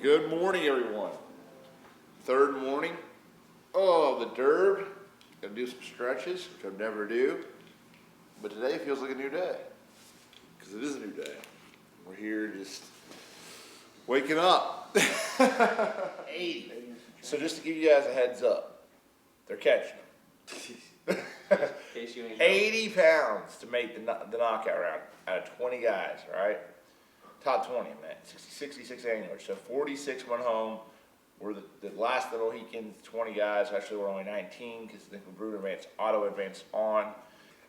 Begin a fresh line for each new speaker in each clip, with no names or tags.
Good morning, everyone. Third morning. Oh, the derb. Gonna do some stretches, which I never do. But today feels like a new day. Because it is a new day. We're here just waking up. 80. So just to give you guys a heads up, they're catching them. 80 pounds to make the knockout round out of 20 guys, right? Top 20, man. 66 annuals. So 46 went home. We're the last little Mohicans, 20 guys. Actually, we're only 19 because the Bruder advanced, auto advanced on.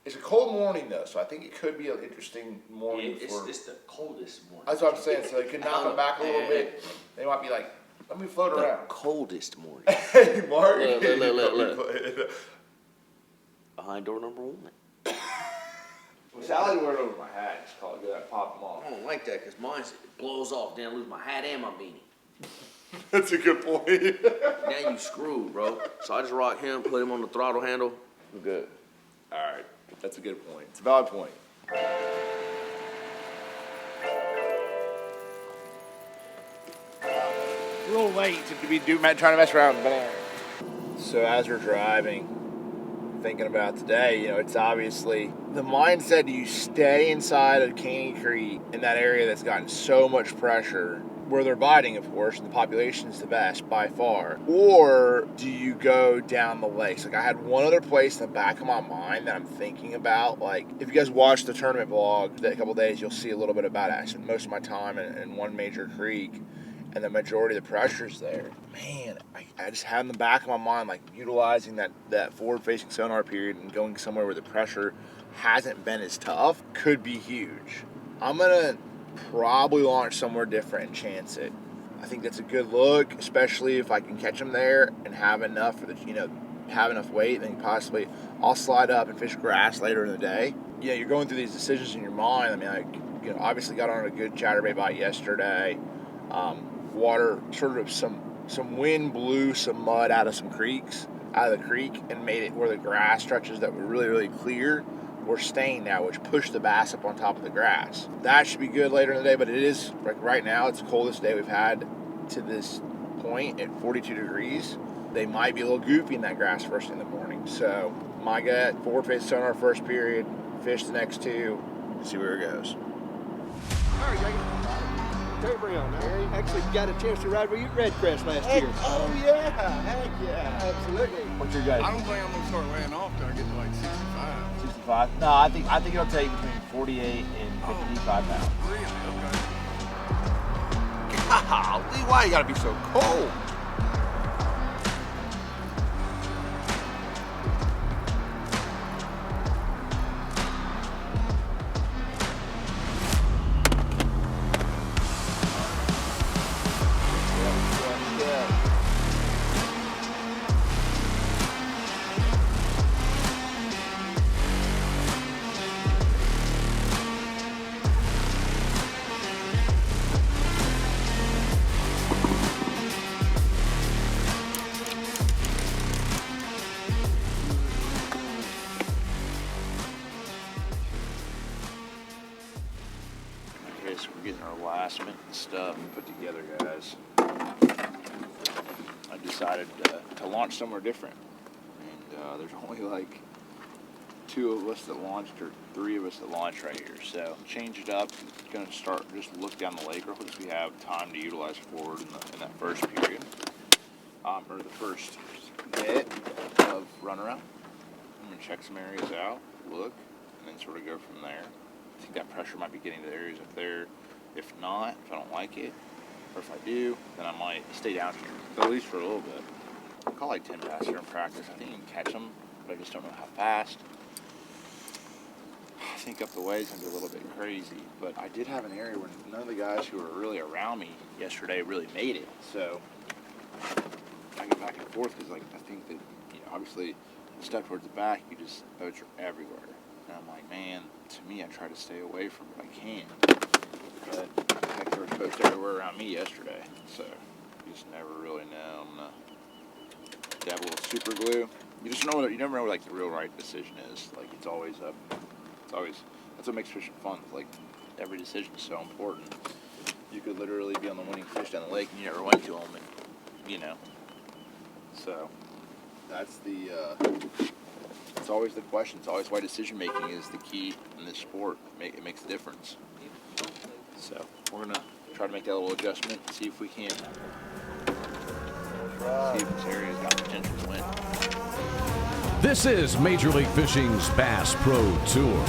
It's a cold morning, though, so I think it could be an interesting morning.
It's the coldest morning.
That's what I'm saying. So they could knock them back a little bit. They might be like, let me float around.
Coldest morning.
Hey, Mark.
Look. Behind door number 1.
Well, Sally wear it over my hat. Just call it good. I pop them off.
I don't like that because mine blows off. Then I lose my hat and my beanie.
That's a good point.
Now you screwed, bro. So I just rock him, put him on the throttle handle. We're good.
All right. That's a good point. It's a valid point. A little late to be trying to mess around with banana. So as we're driving, thinking about today, it's obviously the mindset you stay inside of Caney Creek in that area that's gotten so much pressure, where they're biting, of course, and the population's the best by far, or do you go down the lakes? Like, I had one other place in the back of my mind that I'm thinking about. Like, if you guys watch the tournament vlog a couple days, you'll see a little bit about it. I spent most of my time in one major creek, and the majority of the pressure's there. Man, I just had in the back of my mind, like, utilizing that forward-facing sonar period and going somewhere where the pressure hasn't been as tough could be huge. I'm gonna probably launch somewhere different and chance it. I think that's a good look, especially if I can catch them there and have enough for have enough weight. Then possibly I'll slide up and fish grass later in the day. You're going through these decisions in your mind. I mean, I obviously got on a good chatterbait bite yesterday. Water, sort of some wind blew some mud out of the creek, and made it where the grass stretches that were really, really clear were staying now, which pushed the bass up on top of the grass. That should be good later in the day, but it is, like right now, it's the coldest day we've had to this point at 42 degrees. They might be a little goofy in that grass first thing in the morning. So my gut, forward face sonar first period, fish the next two, see where it goes.
All right, Terry Brown. I actually got a chance to ride with you at Red Crest last year.
Oh yeah, heck yeah.
Absolutely.
What's your guys?
I don't think I'm gonna start laying off till I get to like 65.
65? No, I think it'll take between 48 and 55 pounds.
Really? Okay.
Golly, why you gotta be so cold? We're getting our last minute stuff put together, guys. I decided to launch somewhere different, and there's only like 2 of us that launched, or 3 of us that launched right here. So change it up. Gonna start just look down the lake real quick, so we have time to utilize forward in that first period, or the first bit of run around. I'm gonna check some areas out, look, and then sort of go from there. I think that pressure might be getting to the areas up there. If not, if I don't like it, or if I do, then I might stay down here, at least for a little bit. I call like 10 bass here in practice. I think you can catch them, but I just don't know how fast. I think up the way is going to be a little bit crazy, but I did have an area where none of the guys who were really around me yesterday really made it. So I go back and forth because, like, I think that, obviously, the stuff towards the back, boats are everywhere. And I'm like, man, to me, I try to stay away from it if I can. But heck, there was boats everywhere around me yesterday, so you just never really know. I'm gonna dab a little super glue. You never know what like the real right decision is. Like it's always that's what makes fishing fun. Like every decision is so important. you could literally be on the winning fish down the lake and you never went to them, and, you know. So that's it's always the question. It's always why decision making is the key in this sport. It makes a difference. So we're gonna try to make that little adjustment, see if we can. See if this area's got potential to win.
This is Major League Fishing's Bass Pro Tour.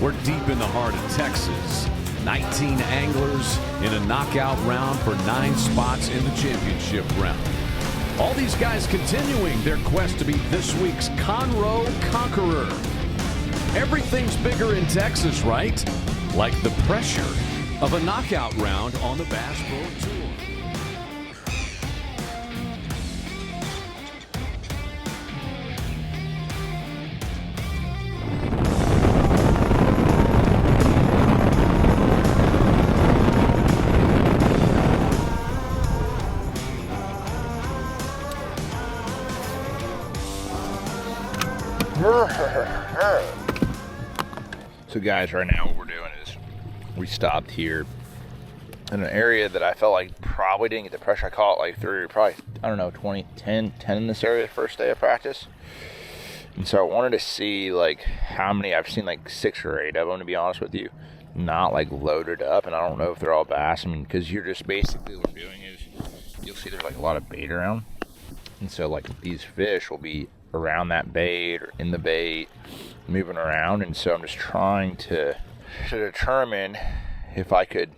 We're deep in the heart of Texas. 19 anglers in a knockout round for 9 spots in the championship round. All these guys continuing their quest to be this week's Conroe Conqueror. Everything's bigger in Texas, right? Like the pressure of a knockout round on the Bass Pro Tour.
So guys, right now what we're doing is we stopped here in an area that I felt like probably didn't get the pressure. I caught like probably, I don't know, 10 in this area the first day of practice. And so I wanted to see like how many, I've seen like 6 or 8 of them, to be honest with you, not like loaded up. And I don't know if they're all bass. I mean, because you're just basically, what we're doing is you'll see there's like a lot of bait around. And so like these fish will be around that bait or in the bait, moving around. And so I'm just trying to determine if I could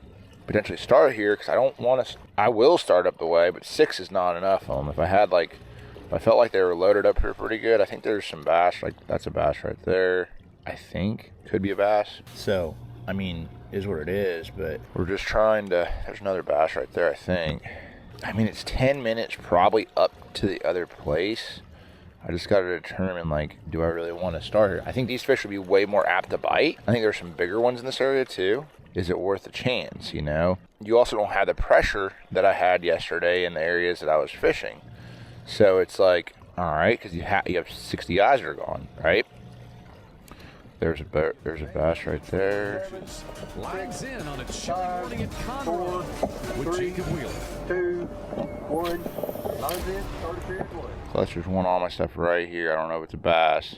potentially start here, because I don't want to, I will start up the way, but 6 is not enough on them. If I felt like they were loaded up here pretty good, I think there's some bass, like that's a bass right there, I think could be a bass. So I mean, is what it is, but we're just trying to, there's another bass right there, I think. I mean, it's 10 minutes probably up to the other place. I just got to determine, like, do I really want to start here? I think these fish would be way more apt to bite. I think there's some bigger ones in this area too. Is it worth a chance, you know? You also don't have the pressure that I had yesterday in the areas that I was fishing. So it's like, all right, because you have 60 eyes that are gone, right? There's a bass right there.
Lags in on a chilly morning at Conroe with Jacob Wheeler.
2, 1. Lines in, start of period 1.
So that's just one on my stuff right here. I don't know if it's a bass.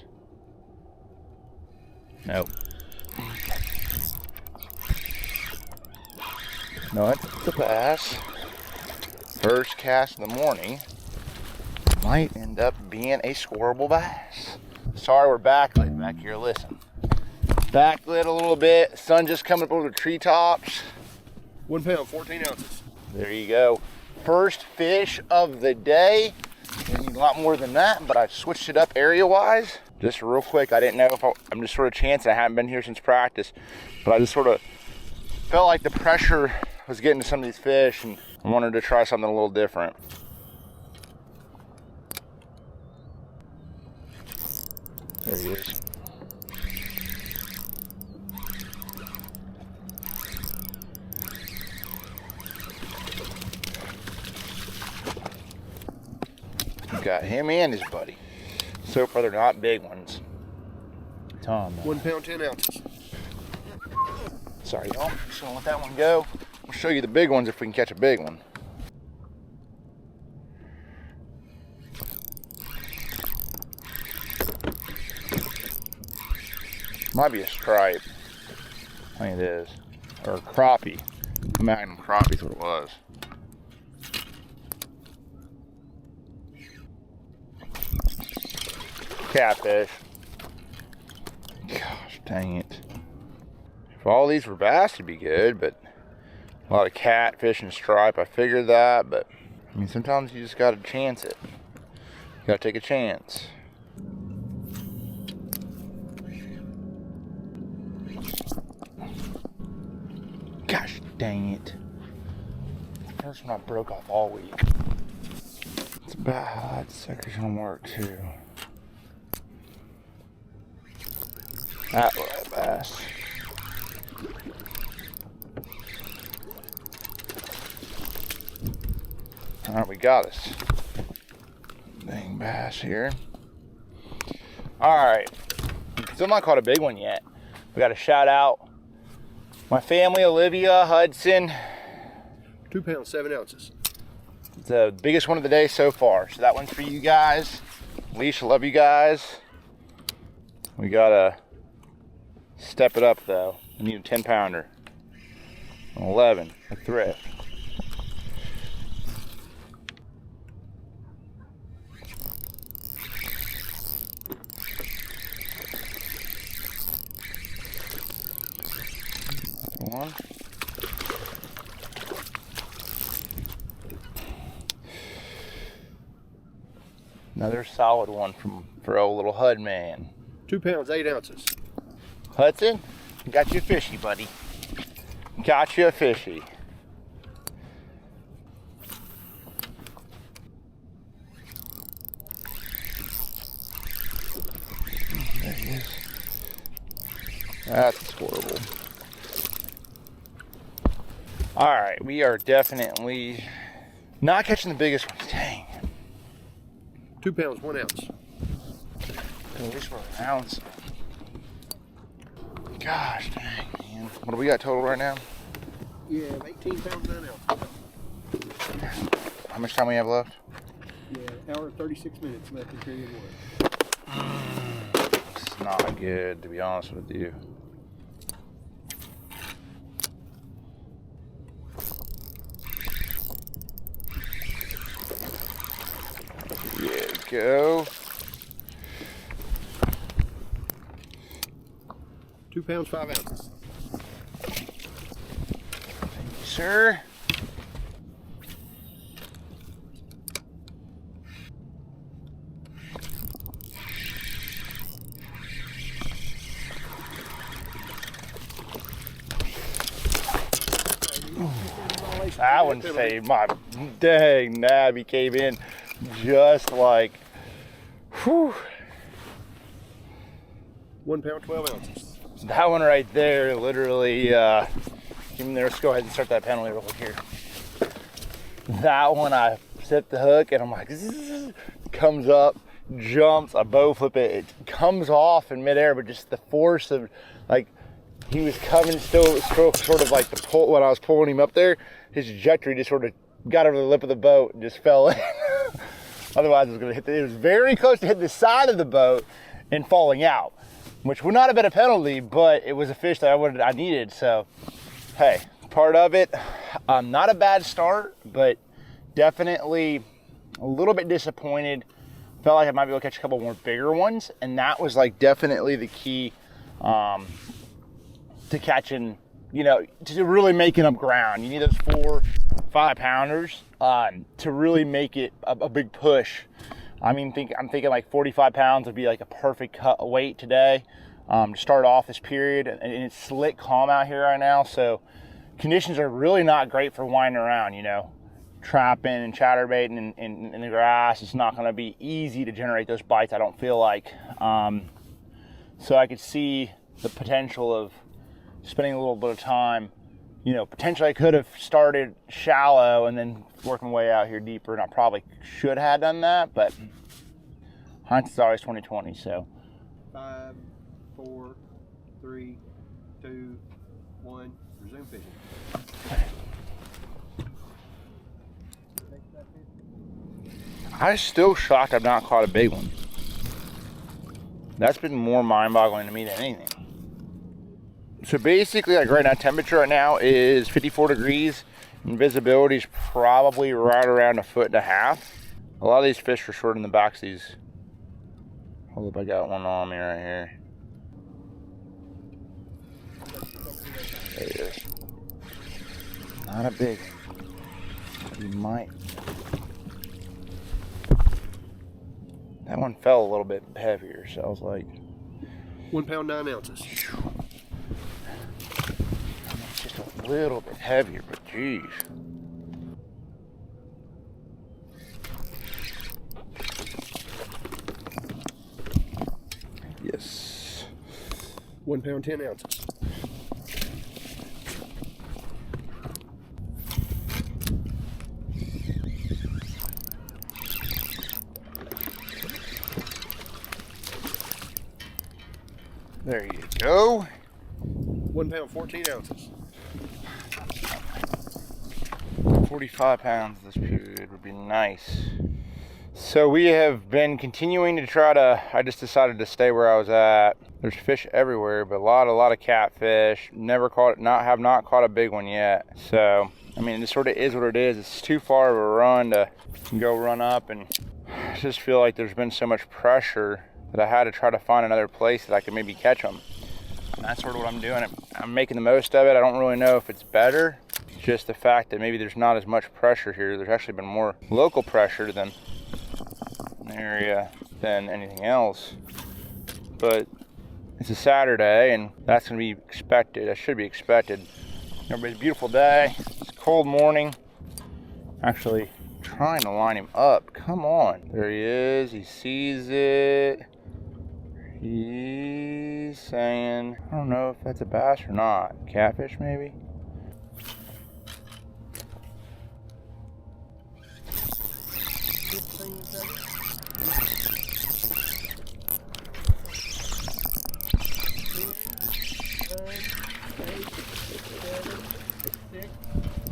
Nope. No, it's a bass. First cast in the morning. Might end up being a scoreable bass. Sorry, we're backlit back here. Listen. Backlit a little bit. Sun just coming up over the treetops.
1 pound, 14 ounces.
There you go. First fish of the day. We need a lot more than that, but I switched it up area-wise. Just real quick, I didn't know if I'm just sort of chancing. I haven't been here since practice, but I just sort of felt like the pressure was getting to some of these fish, and I wanted to try something a little different. There he is. Got him and his buddy. So far, they're not big ones. Tom.
1 pound, 10 ounces.
Sorry, y'all. Just gonna let that one go. We'll show you the big ones if we can catch a big one. Might be a stripe. I think it is. Or a crappie. Magnum crappie is what it was. Catfish. Gosh dang it. If all these were bass, it'd be good, but a lot of catfish and stripe. I figured that, but I mean, sometimes you just gotta chance it. You gotta take a chance. Gosh dang it. First one I broke off all week. It's bad. Sucker's gonna work too. That was a bass. Alright, we got us. Dang bass here. Alright. Still not caught a big one yet. We got to shout out my family, Olivia, Hudson,
2 pounds, 7 ounces.
The biggest one of the day so far. So that one's for you guys. Leash, love you guys. We gotta step it up though. I need a 10 pounder. 11, a thrift. One. Another solid one for old little Hud man.
2 pounds, 8 ounces.
Hudson, got you a fishy, buddy. Got you a fishy. There he is. That's horrible. All right, we are definitely not catching the biggest ones. Dang.
2 pounds, 1 ounce.
At least we're an ounce. Gosh dang, man. What do we got total right now?
Yeah, 18 pounds, 9 ounces.
How much time we have left?
Yeah, hour and 36 minutes left in period 1.
It's not good, to be honest with you. Yeah, go.
2 pounds, 5 ounces.
Sir. That one saved my dang nabby came in just like whew.
1 pound, 12 ounces.
That one right there literally even there, let's go ahead and start that penalty real quick here. That one I set the hook and I'm like zzz, comes up, jumps, I bow flip it, it comes off in midair, but just the force of like he was coming still sort of like the pull when I was pulling him up there, his trajectory just sort of got over the lip of the boat and just fell in. Otherwise it was gonna hit it was very close to hitting the side of the boat and falling out, which would not have been a penalty, but it was a fish that I needed. So hey, part of it. Not a bad start, but definitely a little bit disappointed. Felt like I might be able to catch a couple more bigger ones, and that was like definitely the key to catching, you know, to really making up ground. You need those 4, 5 pounders to really make it a big push. I mean, I'm thinking like 45 pounds would be like a perfect cut weight today to start off this period. And it's slick, calm out here right now, so conditions are really not great for winding around, you know. Trapping and chatterbaiting in the grass. It's not going to be easy to generate those bites, I don't feel like. So I could see the potential of spending a little bit of time. You know, potentially I could have started shallow and then working way out here deeper, and I probably should have done that, but hindsight's always 20/20. So
5, 4, 3, 2, 1. Resume fishing.
I'm still shocked I've not caught a big one. That's been more mind-boggling to me than anything. So basically, like right now, temperature right now is 54 degrees. And visibility is probably right around 1.5 feet. A lot of these fish are short in the backs. These. Hold up, I got one on me right here. There he is. Not a big one. You might. That one fell a little bit heavier, so I was like
1 pound, 9 ounces.
It's just a little bit heavier, but geez. Yes.
1 pound, 10 ounces.
There you go.
1 pound, 14 ounces.
45 pounds this period would be nice. So we have been continuing to try to, I just decided to stay where I was at. There's fish everywhere, but a lot of catfish. Have not caught a big one yet. So, I mean, it sort of is what it is. It's too far of a run to go run up, and I just feel like there's been so much pressure that I had to try to find another place that I could maybe catch them. And that's sort of what I'm doing. I'm making the most of it. I don't really know if it's better. It's just the fact that maybe there's not as much pressure here. There's actually been more local pressure than area than anything else, but it's a Saturday and that's going to be expected. That should be expected. Everybody's beautiful day. It's a cold morning. Actually trying to line him up. Come on, there he is. He sees it. He's saying, I don't know if that's a bass or not. Catfish maybe.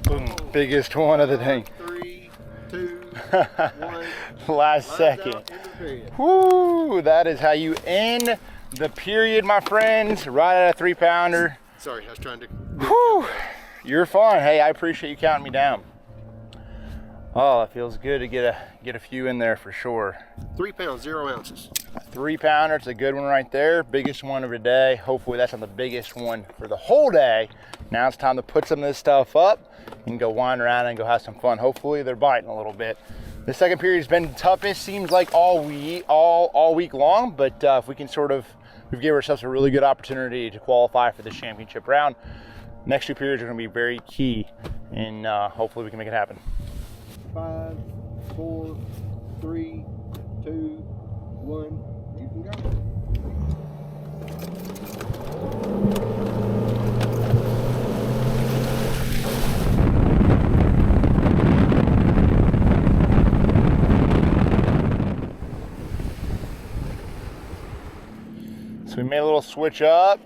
Boom, biggest one of the day.
3, 2, 1.
Last second. Woo, that is how you end the period, my friends. Right at a 3-pounder.
Sorry, I was trying to.
Woo, you're fine. Hey, I appreciate you counting me down. Oh, it feels good to get a few in there for sure.
3 pounds, 0 ounces.
A 3-pounder, it's a good one right there. Biggest one of the day. Hopefully that's not the biggest one for the whole day. Now it's time to put some of this stuff up and go wind around and go have some fun. Hopefully they're biting a little bit. The second period has been toughest, seems like all week long, but if we can we've given ourselves a really good opportunity to qualify for the championship round. Next 2 periods are gonna be very key, and hopefully we can make it happen.
5, 4, 3, 2, 1. You can go.
So we made a little switch up.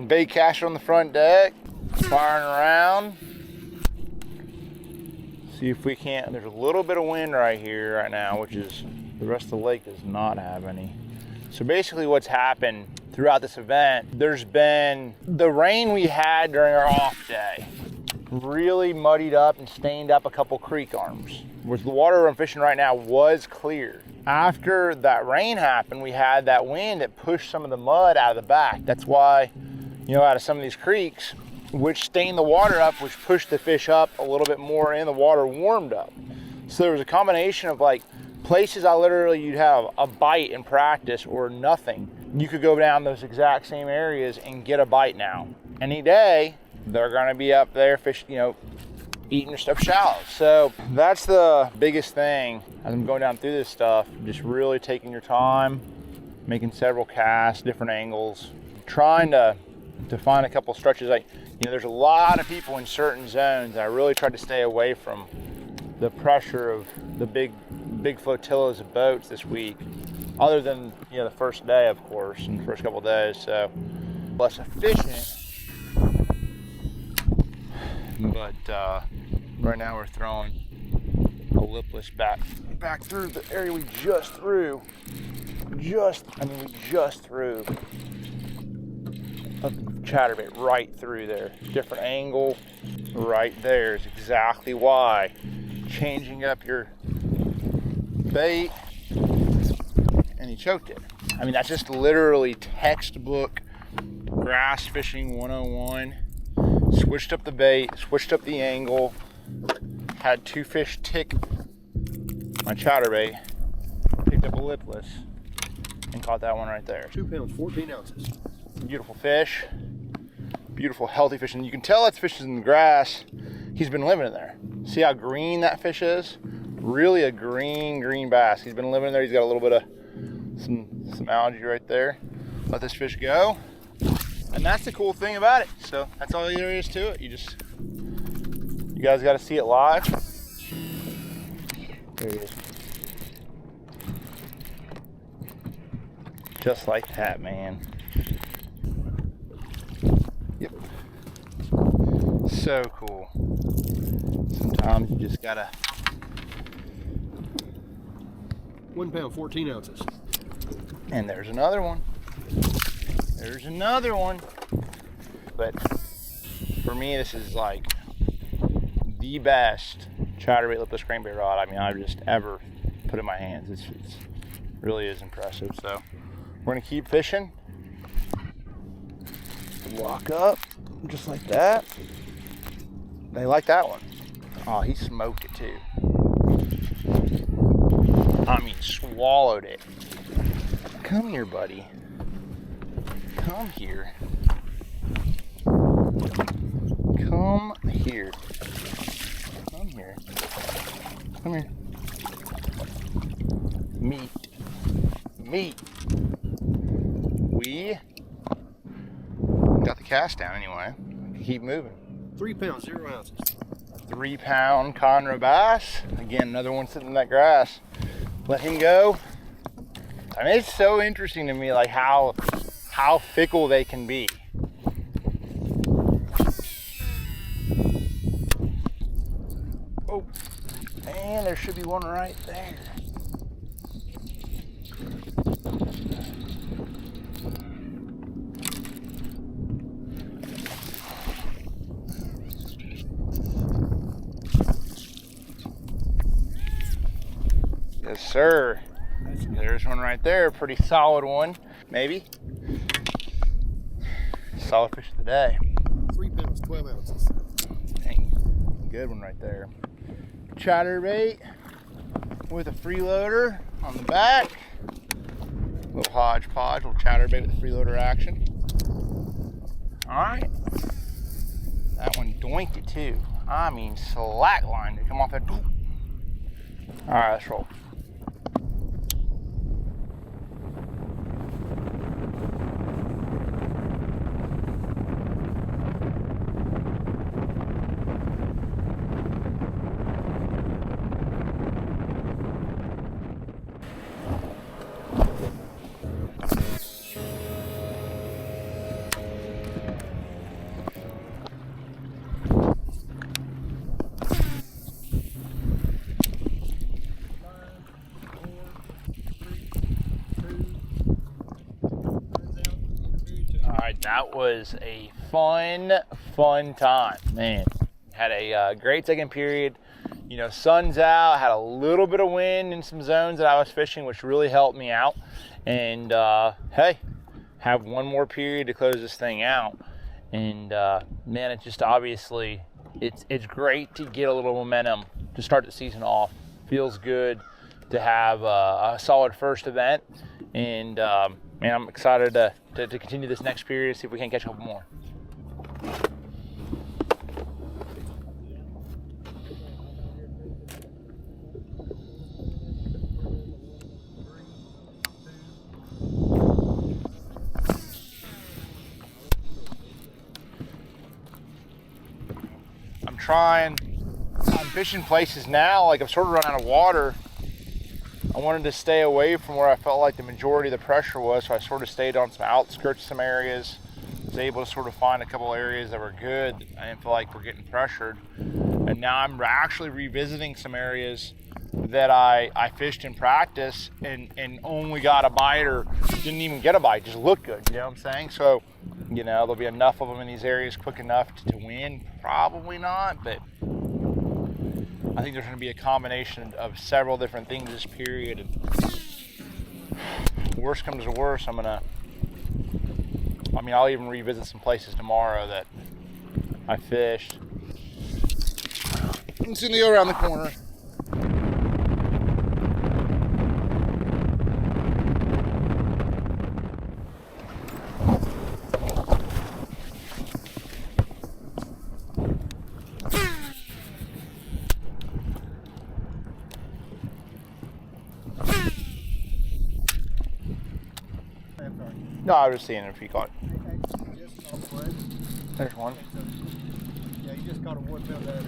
Bait caster on the front deck, firing around. See if we can't. There's a little bit of wind right here right now, which is, the rest of the lake does not have any. So basically what's happened throughout this event, there's been the rain we had during our off day really muddied up and stained up a couple creek arms, which the water I'm fishing right now was clear. After that rain happened, we had that wind that pushed some of the mud out of the back. That's why, out of some of these creeks, which stained the water up, which pushed the fish up a little bit more and the water warmed up. So there was a combination of like places you'd have a bite in practice or nothing. You could go down those exact same areas and get a bite now. Any day, they're gonna be up there fishing, eating their stuff shallow. So that's the biggest thing as I'm going down through this stuff, just really taking your time, making several casts, different angles, trying to find a couple stretches. There's a lot of people in certain zones. I really tried to stay away from the pressure of the big flotillas of boats this week, other than the first day, of course, and the first couple of days. So less efficient. But right now we're throwing a lipless back through the area we just threw. We just threw a chatterbait right through there. Different angle right there is exactly why. Changing up your bait, and he choked it. That's just literally textbook grass fishing 101. Switched up the bait, switched up the angle, had 2 fish tick my chatterbait, picked up a lipless, and caught that one right there.
2 pounds, 14 ounces.
Beautiful fish, beautiful healthy fish, and you can tell that fish is in the grass. He's been living in there. See how green that fish is? Really a green bass. He's been living in there. He's got a little bit of some algae right there. Let this fish go. And that's the cool thing about it. So that's all there is to it. You guys got to see it live. There he is. Just like that, man. Yep. So cool. Some You just gotta.
1 pound, 14 ounces.
And there's another one. There's another one. But for me, this is like the best chatterbait lipless crankbait rod I've just ever put in my hands. It's really is impressive. So we're gonna keep fishing. Walk up just like that. They like that one. Oh, he smoked it too. Swallowed it. Come here, buddy. Come here. Come here. Come here. Come here. Meat. Meat. We got the cast down anyway. Keep moving.
3 pounds, 0 ounces.
3 pound Conroe bass. Again, another one sitting in that grass. Let him go. It's so interesting to me, like how fickle they can be. Oh, and there should be one right there. Yes, sir. There's one right there. Pretty solid one, maybe. Solid fish of the day.
3 pounds, 12 ounces.
Dang, good one right there. Chatterbait with a freeloader on the back. Little hodgepodge, little chatterbait with freeloader action. All right. That one doinked it too. Slacklined it. Come off that. All right, let's roll. That was a fun time, man. Had a great second period. Sun's out, had a little bit of wind in some zones that I was fishing, which really helped me out. And hey, have one more period to close this thing out. And man, it's just obviously, it's great to get a little momentum to start the season off. Feels good to have a solid first event. And man, I'm excited to continue this next period, see if we can catch a couple more. I'm fishing places now, like I've sort of run out of water. I wanted to stay away from where I felt like the majority of the pressure was, so I sort of stayed on some outskirts of some areas. Was able to sort of find a couple areas that were good. I didn't feel like we're getting pressured. And now I'm actually revisiting some areas that I fished in practice and only got a bite or didn't even get a bite, just looked good, you know what I'm saying? So, there'll be enough of them in these areas quick enough to win? Probably not, but I think there's going to be a combination of several different things this period. And worst comes to worst, I'll even revisit some places tomorrow that I fished. It's going to go around the corner. No, I was just seeing if he caught. There's one.
Yeah, you just caught a 1 pound there.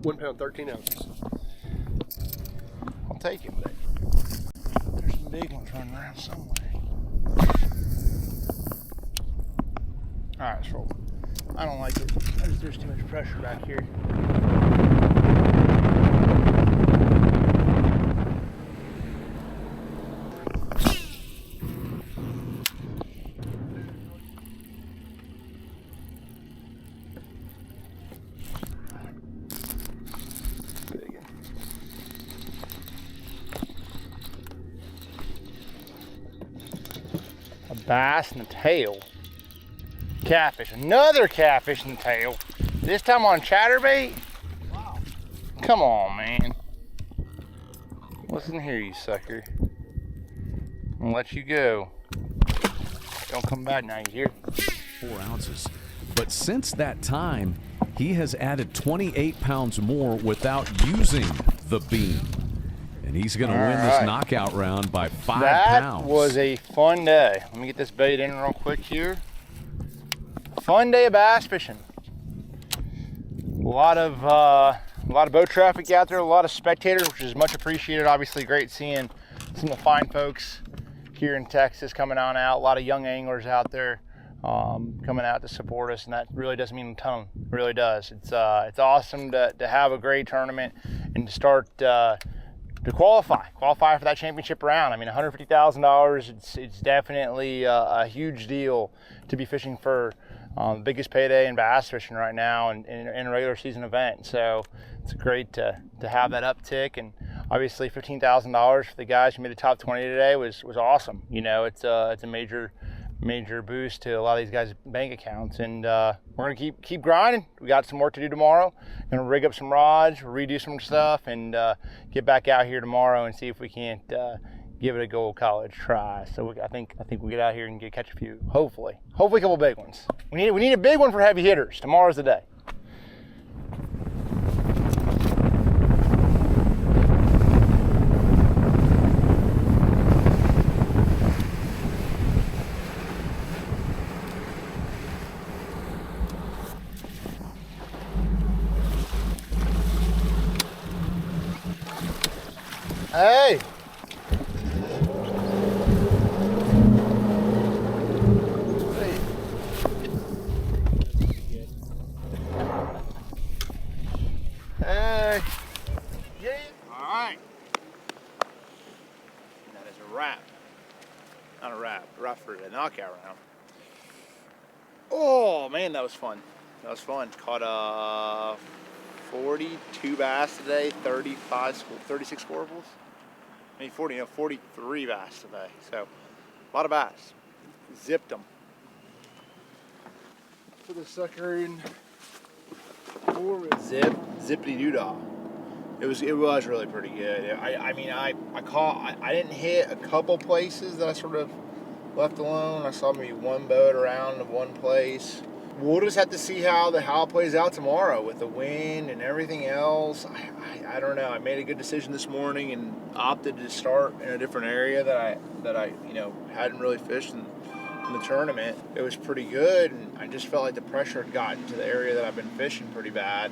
£1 pound, 13 ounces.
I'll take it, but big ones running around somewhere. All right, let's roll. I don't like it. There's too much pressure back here. A bass in the tail. Catfish, another catfish in the tail. This time on chatterbait. Wow. Come on, man. Listen here, you sucker. I'm gonna let you go. Don't come back now, you hear?
4 ounces. But since that time, he has added 28 pounds more without using the beam. And he's going to win this knockout round by 5 pounds.
That was a fun day. Let me get this bait in real quick here. Fun day of bass fishing. A lot of boat traffic out there, a lot of spectators, which is much appreciated. Obviously, great seeing some of the fine folks here in Texas coming on out. A lot of young anglers out there coming out to support us, and that really does mean a ton. It really does. It's awesome to have a great tournament and to start to qualify for that championship round. I mean, $150,000. It's definitely a huge deal to be fishing for the biggest payday in bass fishing right now and in a regular season event. So it's great to have that uptick, and obviously $15,000 for the guys who made the top 20 today was awesome. You know, it's a major boost to a lot of these guys' bank accounts, and we're gonna keep grinding. We got some work to do tomorrow. Gonna rig up some rods, redo some stuff, and get back out here tomorrow and see if we can't give it a Gold College try. So I think we get out here and catch a few. Hopefully a couple big ones. We need a big one for heavy hitters. Tomorrow's the day. Hey! Hey! Yeah! Alright. That is a wrap. Not a wrap. A wrap for the knockout round. Oh man, that was fun. That was fun. Caught 42 bass today, 36 scorables. Maybe 43 bass today. So, a lot of bass. Zipped them. Put the sucker in. Zippity doo dah. It was really pretty good. I mean, I didn't hit a couple places that I sort of left alone. I saw maybe one boat around in one place. We'll just have to see how it plays out tomorrow with the wind and everything else. I don't know. I made a good decision this morning and opted to start in a different area that I hadn't really fished in the tournament. It was pretty good, and I just felt like the pressure had gotten to the area that I've been fishing pretty bad.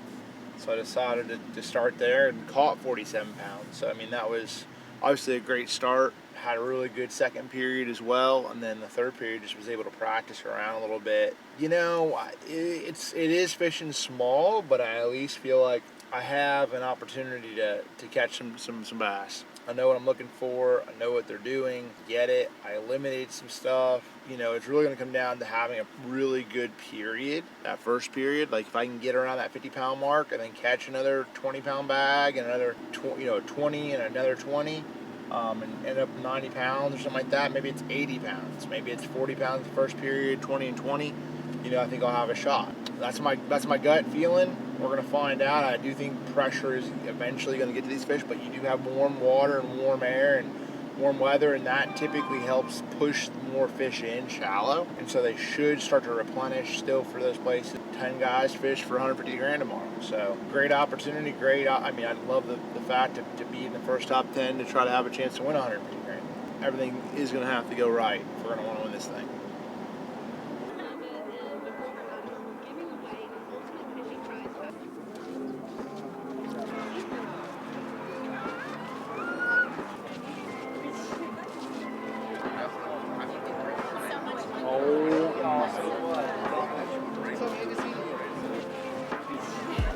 So I decided to start there and caught 47 pounds. So I mean, that was obviously a great start. Had a really good second period as well, and then the third period just was able to practice around a little bit. You know, it is fishing small, but I at least feel like I have an opportunity to catch some bass. I know what I'm looking for. I know what they're doing. Get it. I eliminated some stuff. You know, it's really going to come down to having a really good period. That first period, like if I can get around that 50-pound mark and then catch another 20-pound bag and another 20 and another 20. And end up 90 pounds or something like that. Maybe it's 80 pounds. Maybe it's 40 pounds the first period, 20 and 20. You know, I think I'll have a shot. That's my gut feeling. We're going to find out. I do think pressure is eventually going to get to these fish, but you do have warm water and warm air and warm weather, and that typically helps push more fish in shallow. And so they should start to replenish still for those places. 10 guys fish for 150 grand tomorrow. So great opportunity, I mean, I'd love the fact to be in the first top 10 to try to have a chance to win 150 grand. Everything is going to have to go right if we're going to want to win this thing.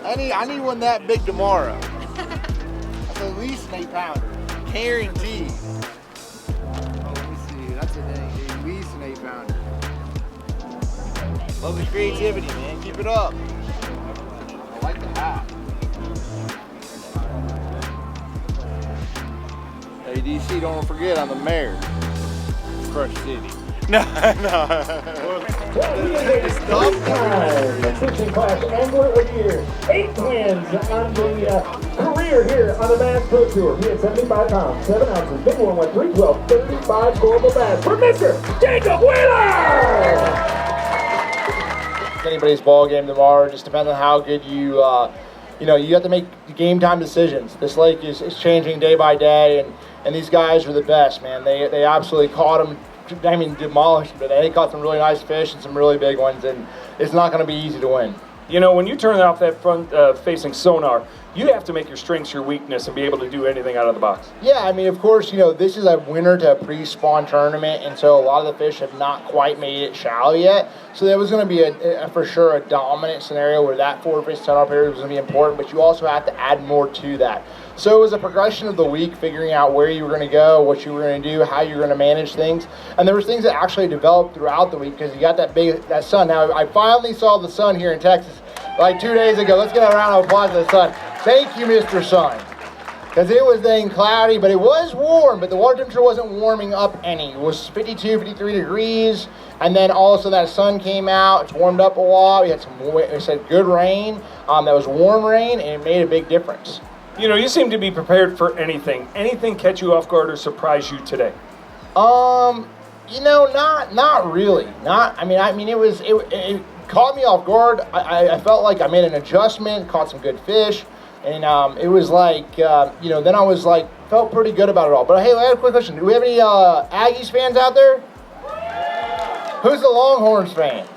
I need one that big tomorrow. That's at least an 8-pounder. Guaranteed. Oh, let me see. That's at least an 8-pounder. Love the creativity, man. Keep it up. I like the hat. Hey, DC, don't forget I'm the mayor of Crush City. No.
Fishing Class Angler of the Year. 8 wins on the career here on the Bass Pro Tour. He had 75 pounds, 7 ounces, big one went 312, 35 global bass for Mr. Jacob Wheeler!
Anybody's ball game tomorrow. Just depends on how good you have to make game time decisions. This lake is changing day by day, and these guys are the best, man. They absolutely caught them. I mean, demolished, but they caught some really nice fish and some really big ones, and it's not going to be easy to win.
You know, when you turn off that front facing sonar, you have to make your strengths your weakness and be able to do anything out of the box.
Yeah, I mean, of course, this is a winter to a pre-spawn tournament, and so a lot of the fish have not quite made it shallow yet. So there was going to be for sure a dominant scenario where that 4-fish setup period was going to be important, but you also have to add more to that. So it was a progression of the week, figuring out where you were going to go, what you were going to do, how you were going to manage things. And there was things that actually developed throughout the week because you got that sun. Now, I finally saw the sun here in Texas like 2 days ago. Let's get a round of applause to the sun. Thank you, Mr. Sun. Because it was then cloudy, but it was warm, but the water temperature wasn't warming up any. It was 52, 53 degrees, and then all of a sudden that sun came out. It's warmed up a lot. We had good rain. That was warm rain, and it made a big difference.
You know, you seem to be prepared for anything. Anything catch you off guard or surprise you today?
Not really. It caught me off guard. I felt like I made an adjustment, caught some good fish, and it was like, then I was like, felt pretty good about it all. But hey, I have a quick question. Do we have any Aggies fans out there? Who's the Longhorns fans?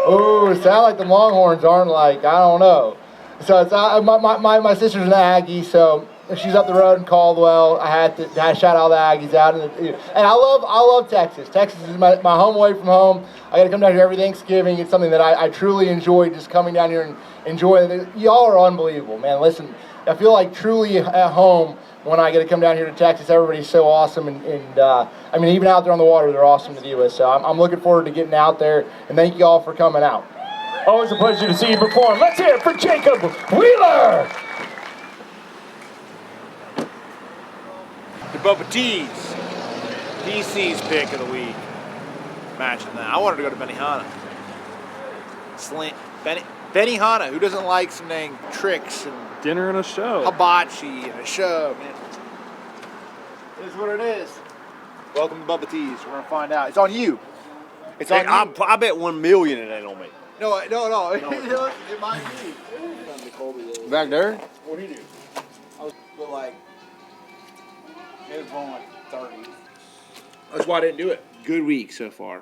Oh, it sounds like the Longhorns aren't like, I don't know. So it's my sister's an Aggie, so she's up the road in Caldwell. I had to shout all the Aggies out, and I love Texas. Texas is my home away from home. I got to come down here every Thanksgiving. It's something that I truly enjoy, just coming down here and enjoying it. Y'all are unbelievable, man. Listen, I feel like truly at home when I get to come down here to Texas. Everybody's so awesome, and even out there on the water, they're awesome to deal with. So I'm looking forward to getting out there, and thank you all for coming out.
Always a pleasure to see you perform. Let's hear it for Jacob Wheeler.
The Bubba T's. DC's pick of the week. Imagine that. I wanted to go to Benihana. Benihana. Who doesn't like some dang tricks and
dinner and a show?
Hibachi and a show, man. It is what it is. Welcome to Bubba T's. We're gonna find out. It's on you. It's on you.
I bet 1 million it ain't on me.
No. It might be. Back there? What'd he do? It was going like 30. That's why I didn't do it. Good week so far.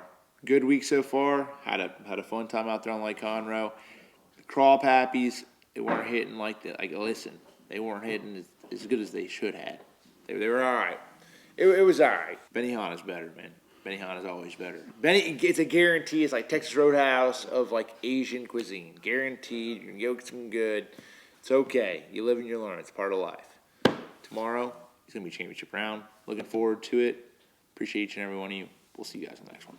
Had a fun time out there on Lake Conroe. The crawl pappies, they weren't hitting they weren't hitting as good as they should have. They were all right. It was all right. Benihana's better, man. Benihana's always better. It's a guarantee. It's like Texas Roadhouse of like Asian cuisine. Guaranteed. You're going to get some good. It's okay. You live and you learn. It's part of life. Tomorrow, it's going to be championship round. Looking forward to it. Appreciate each and every one of you. We'll see you guys in the next one.